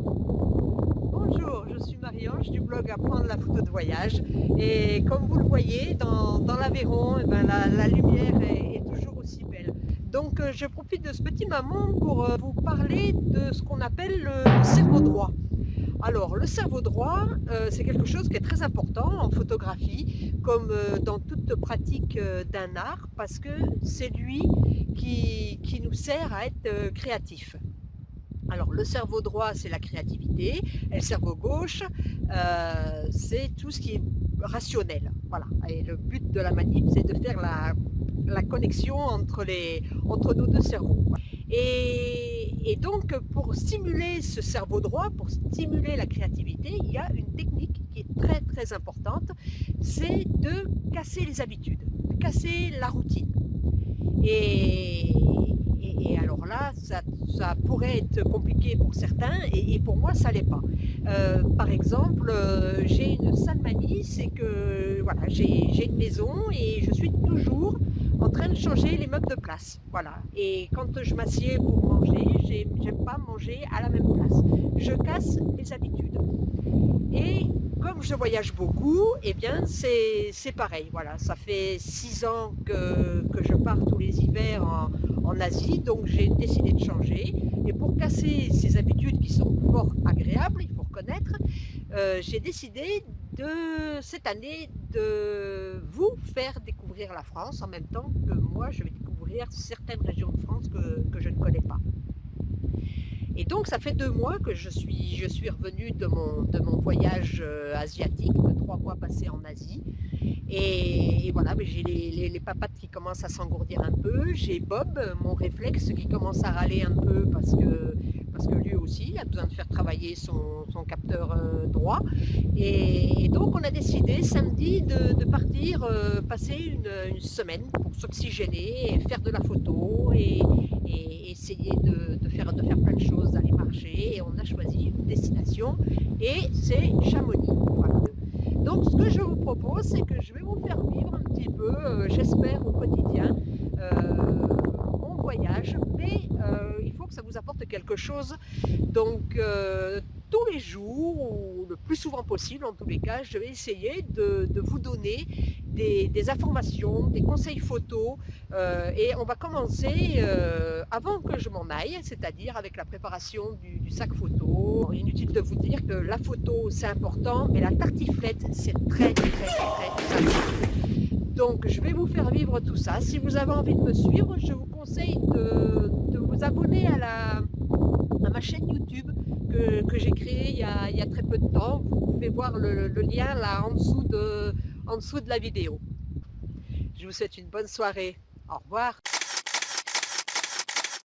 Bonjour, je suis Marie-Ange du blog Apprendre la photo de voyage et comme vous le voyez dans l'Aveyron, eh ben, la lumière est toujours aussi belle. Donc je profite de ce petit moment pour vous parler de ce qu'on appelle le cerveau droit. Alors le cerveau droit, c'est quelque chose qui est très important en photographie comme dans toute pratique d'un art parce que c'est lui qui nous sert à être créatif. Alors le cerveau droit, c'est la créativité, et le cerveau gauche, c'est tout ce qui est rationnel. Voilà. Et le but de la manip, c'est de faire la connexion entre nos deux cerveaux. Et donc, pour stimuler ce cerveau droit, pour stimuler la créativité, il y a une technique qui est très très importante, c'est de casser les habitudes, de casser la routine. Et, et alors là, ça pourrait être compliqué pour certains et pour moi, ça l'est pas. Par exemple, j'ai une sale manie, c'est que voilà, j'ai une maison et je suis toujours en train de changer les meubles de place. Voilà. Et quand je m'assieds pour manger, j'aime pas manger à la même place. Je casse mes habitudes. Et comme je voyage beaucoup, eh bien c'est pareil. Voilà, ça fait 6 ans que je pars tous les hivers en Asie, donc j'ai décidé de changer. Et pour casser ces habitudes qui sont fort agréables, il faut reconnaître, j'ai décidé cette année de vous faire découvrir la France en même temps que moi je vais découvrir certaines régions de France que je ne connais pas. Et donc ça fait 2 mois que je suis revenue de mon voyage asiatique, de 3 mois passés en Asie. Et voilà, j'ai les papates qui commencent à s'engourdir un peu. J'ai Bob, mon réflexe, qui commence à râler un peu parce que lui aussi, il a besoin de faire travailler son capteur droit. Et donc on a décidé samedi de partir passer une semaine pour s'oxygéner et faire de la photo et essayer de faire plein de choses, d'aller marcher. Et on a choisi une destination et c'est Chamonix. Voilà. Donc ce que je vous propose, c'est que je vais vous faire vivre un petit peu, j'espère au quotidien, mon voyage, mais il faut que ça vous apporte quelque chose. Donc tous les jours, ou le plus souvent possible en tous les cas, je vais essayer de vous donner des informations, des conseils photos, et on va commencer avant que je m'en aille, c'est-à-dire avec la préparation du sac photo. Inutile de vous dire que la photo c'est important, mais la tartiflette c'est très très très important. Donc je vais vous faire vivre tout ça. Si vous avez envie de me suivre, je vous conseille de vous abonner à ma chaîne YouTube que j'ai créée il y a très peu de temps. Vous pouvez voir le lien là en dessous de la vidéo. Je vous souhaite une bonne soirée. Au revoir.